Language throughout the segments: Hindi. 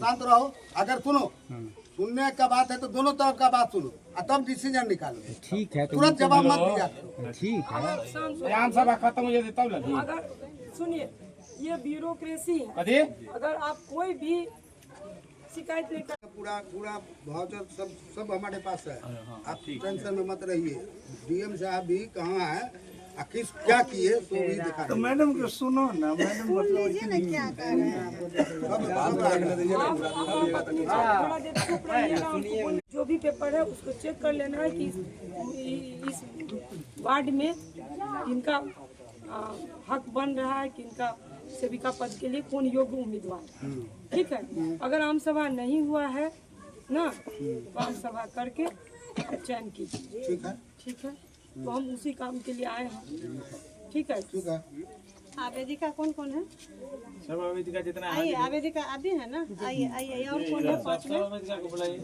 शांत रहो। अगर सुनो सुनने का बात है तो दोनों तरफ का बात सुनो और तब डिसीजन निकालो। ठीक है, तुरंत जवाब मत दिया करो। ठीक है। बयान सभा खत्म हो जाती तब लगी। अगर सुनिए, ये ब्यूरोक्रेसी है। कथी? अगर आप कोई भी शिकायत लेकर पूरा पूरा भाउचर सब हमारे पास है। आप टेंशन में मत रहिए। डीएम साहब भी कहाँ है, किस क्या किए तो भी दिखा। तो मैडम को सुनो ना, मैडम मतलब क्या कर रहे हैं थोड़ा देर चुप रहिएगा। उनको जो भी पेपर है उसको चेक कर लेना है कि इस वार्ड में इनका हक बन रहा है कि इनका सेविका पद के लिए कौन योग्य उम्मीदवार। ठीक है, अगर आम सभा नहीं हुआ है ना तो आम सभा करके चयन कीजिए। ठीक है, ठीक है, तो हम उसी काम के लिए आए हैं। ठीक है, ठीक है। आवेदिका कौन कौन है? सब आवेदिका जितना है। आइए, आवेदिका अभी है ना, आइए आइए। और कौन है? पाँच में आवेदिका को बुलाइए।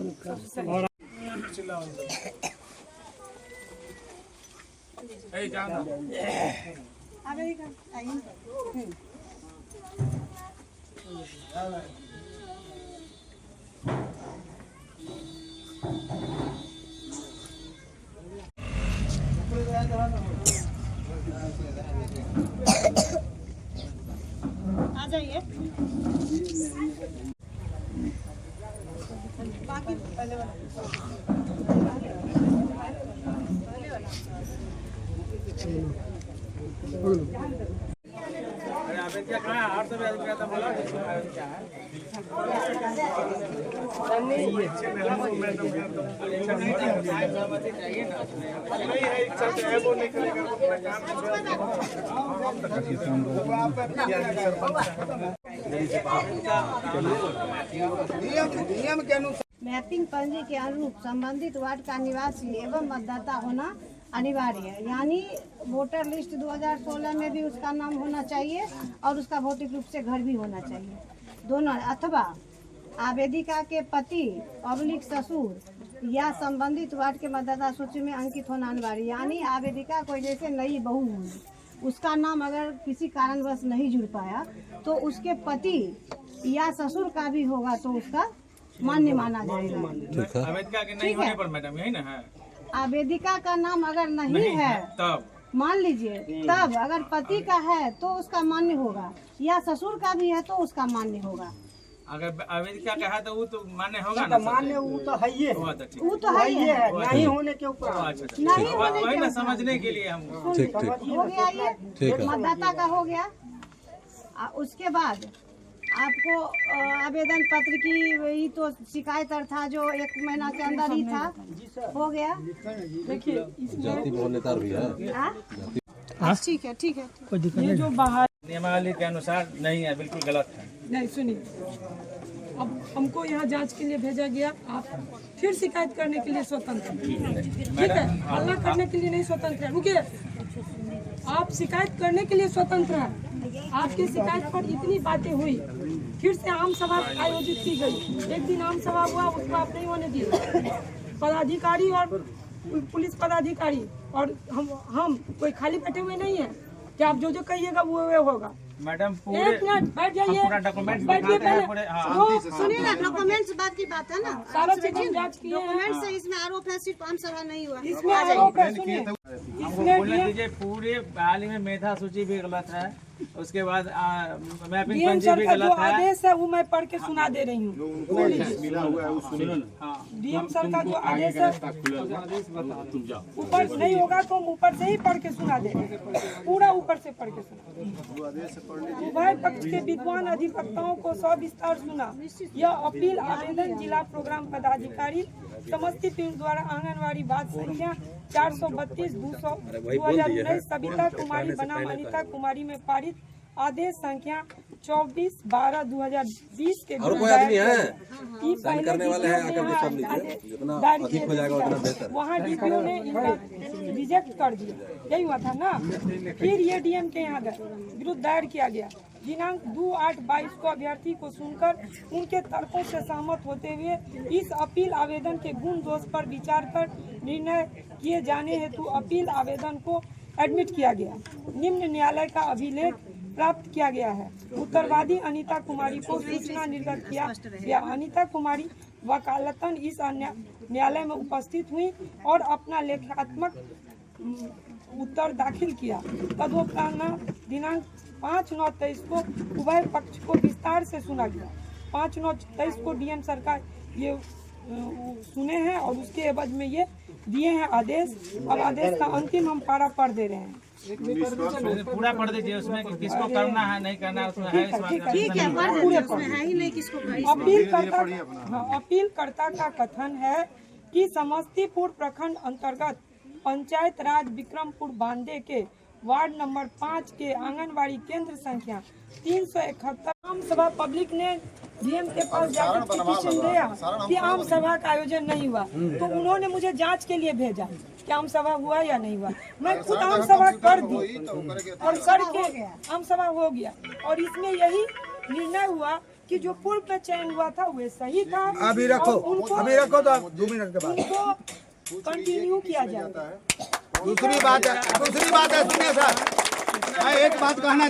आवेदिका आइए। आ जाइए। बाकी पहले वाला आवेदिका कहाँ है? और सब आवेदिका तो बोला क्या है? नियम के अनुसार मैपिंग पंजी के अनुरूप संबंधित वार्ड का निवासी एवं मतदाता होना अनिवार्य है। यानी वोटर लिस्ट 2016 में भी उसका नाम होना चाहिए और उसका भौतिक रूप से घर भी होना चाहिए, दोनों। अथवा आवेदिका के पति और ससुर या संबंधित वार्ड के मतदाता सूची में अंकित होना अनिवार्य। यानी आवेदिका कोई जैसे नई बहू हुई, उसका नाम अगर किसी कारणवश नहीं जुड़ पाया तो उसके पति या ससुर का भी होगा तो उसका मान्य माना जाएगा। आवेदिका के नहीं होने पर मैडम यही ना है। आवेदिका का नाम अगर नहीं है तब मान लीजिए, तब अगर पति का है तो उसका मान्य होगा, या ससुर का भी है तो उसका मान्य होगा। अगर आवेदिका का है तो वो तो मान्य होगा ना। मान्य वो तो है ही है, वो तो है ही है। नहीं होने के ऊपर। नहीं होने वही के ना ऊपर। समझने के लिए हम हो गया, ये मतदाता का हो गया। उसके बाद आपको आवेदन पत्र की वही तो शिकायत था जो 1 महीना के अंदर ही था, हो गया। देखिए ठीक है, ठीक है। ये जो बाहर नियमावली के अनुसार नहीं है, बिल्कुल गलत है। नहीं, सुनिए, अब हमको यहाँ जांच के लिए भेजा गया। आप फिर शिकायत करने के लिए स्वतंत्र हैं। ठीक है, हल्ला करने के लिए नहीं स्वतंत्र है। रुकिए, आप शिकायत करने के लिए स्वतंत्र हैं। आपकी शिकायत पर इतनी बातें हुई, फिर से आम सभा आयोजित की गई। एक दिन आम सभा हुआ, उसको आप नहीं होने दिए। पदाधिकारी और पुलिस पदाधिकारी और हम कोई खाली बैठे हुए नहीं है कि आप जो जो कहिएगा वो होगा। मैडम एक मिनट बैठ जाइए, डॉक्यूमेंट बैठिए पहले। वो सुनिए ना, डॉक्यूमेंट्स बात की बात है ना, सारा चीज हम जांच किए हैं। डॉक्यूमेंट से इसमें आरोप है, सिर्फ आम सभा नहीं हुआ। इसमें आरोप है, सुनिए, इसमें बोलने दीजिए। पूरे हाल ही में मेधा सूची भी गलत है, उसके बाद मैपिंग डीएम पंजी सर भी का जो गलत है। आदेश है वो मैं पढ़ के सुना दे रही हूँ। डीएम सर का जो आदेश है ऊपर नहीं होगा तो हम ऊपर से ही पढ़ के सुना दे रहे हैं। पूरा ऊपर से पढ़ के सुना। उभय पक्ष के विद्वान अधिवक्ताओं को सविस्तार सुना। यह अपील आवेदन जिला प्रोग्राम पदाधिकारी समस्तीपुर द्वारा आंगनबाड़ी वार्ड संख्या 432-2019 सविता कुमारी बनाम अनिता कुमारी में पारित आदेश संख्या 24/12/2020 के वहाँ डीपीओ ने इनका रिजेक्ट कर दिया। यही हुआ था ना। फिर ये डीएम के यहाँ विरुद्ध दायर किया गया। दिनांक 2/8/22 को अभ्यर्थी को सुनकर उनके तर्कों से सहमत होते हुए इस अपील आवेदन के गुण दोष पर विचार कर निर्णय किए जाने हेतु अपील आवेदन को एडमिट किया गया। निम्न न्यायालय का अभिलेख प्राप्त किया गया है। उत्तरवादी अनीता कुमारी को सूचना निर्गत किया गया। अनीता कुमारी वकालतन इस न्यायालय में उपस्थित हुई और अपना लेखात्मक उत्तर दाखिल किया। तदोपरांत दिनांक 5/9/23 को उभय पक्ष को विस्तार से सुना गया। 5/9/23 को डीएम सरकार ये सुने हैं और उसके एवज में ये दिए हैं आदेश। अब आदेश का अंतिम हम पारा पढ़ दे रहे हैं। पूरा पढ़ दीजिए उसमें कि किसको करना है नहीं करना है, उसमें है इस बात का। ठीक है, पूरे उसमें है ही नहीं किसको अपीलकर्ता का कथन है कि समस्तीपुर प्रखंड अंतर्गत पंचायत राज विक्रमपुर बांदे के वार्ड नंबर 5 के आंगनबाड़ी केंद्र संख्या 371 आम सभा पब्लिक ने डीएम के पास जाकर पिटीशन दिया कि आम सभा का आयोजन नहीं हुआ, तो उन्होंने मुझे जांच के लिए भेजा कि आम सभा हुआ या नहीं हुआ। मैं खुद आम सभा कर दी और करके आम सभा हो गया और इसमें यही निर्णय हुआ कि जो पूर्व में चयन हुआ था वह सही था। अभी रखो तो 2 मिनट के बाद उनको कंटिन्यू किया जाएगा। दूसरी बात है सुनिए सर, मैं एक बात कहना